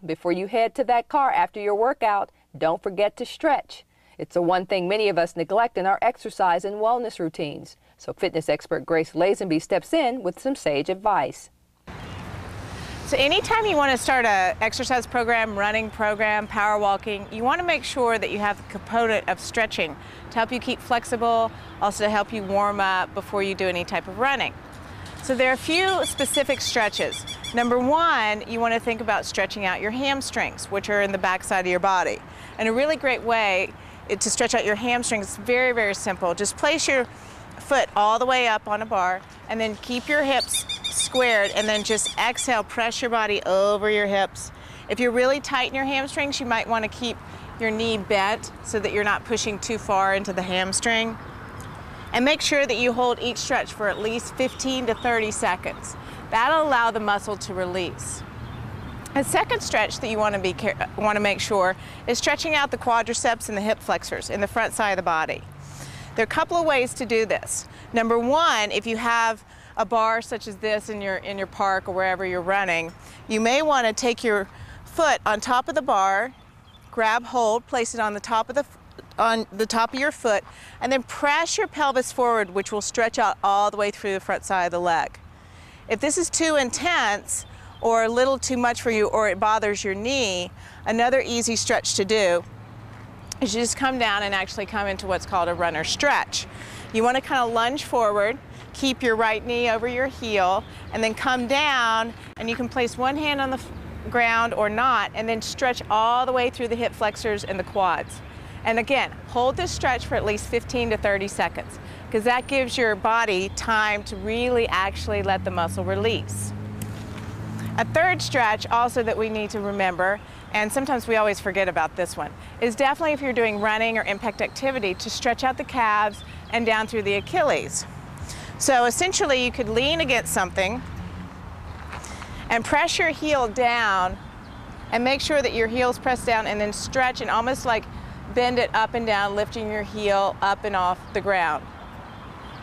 Before you head to that car after your workout, don't forget to stretch. It's the one thing many of us neglect in our exercise and wellness routines. So fitness expert Grace Lazenby steps in with some sage advice. So anytime you want to start an exercise program, running program, power walking, you want to make sure that you have the component of stretching to help you keep flexible, also to help you warm up before you do any type of running. So there are a few specific stretches. Number one, you want to think about stretching out your hamstrings, which are in the back side of your body. And a really great way to stretch out your hamstrings is very, very simple. Just place your foot all the way up on a bar and then keep your hips squared, and then just exhale, press your body over your hips. If you're really tight in your hamstrings, you might want to keep your knee bent so that you're not pushing too far into the hamstring. And make sure that you hold each stretch for at least 15 to 30 seconds. That'll allow the muscle to release. A second stretch that you want to make sure is stretching out the quadriceps and the hip flexors in the front side of the body. There are a couple of ways to do this. Number one, if you have a bar such as this in your park or wherever you're running, you may want to take your foot on top of the bar, grab hold, place it on the top of your foot, and then press your pelvis forward, which will stretch out all the way through the front side of the leg. If this is too intense or a little too much for you, or it bothers your knee, another easy stretch to do is you just come down and actually come into what's called a runner stretch. You want to kind of lunge forward, keep your right knee over your heel, and then come down, and you can place one hand on the ground or not, and then stretch all the way through the hip flexors and the quads. And again, hold this stretch for at least 15 to 30 seconds, because that gives your body time to really actually let the muscle release. A third stretch also that we need to remember, and sometimes we always forget about this one, is definitely if you're doing running or impact activity, to stretch out the calves and down through the Achilles. So essentially you could lean against something and press your heel down and make sure that your heel's pressed down, and then stretch and almost like bend it up and down, lifting your heel up and off the ground.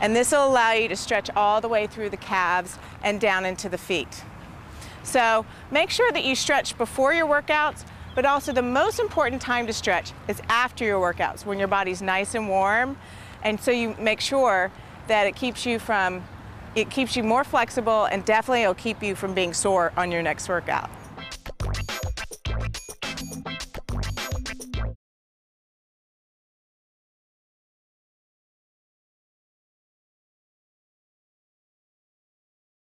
And this will allow you to stretch all the way through the calves and down into the feet. So make sure that you stretch before your workouts, but also the most important time to stretch is after your workouts, when your body's nice and warm. And so you make sure that it keeps you more flexible, and definitely it'll keep you from being sore on your next workout.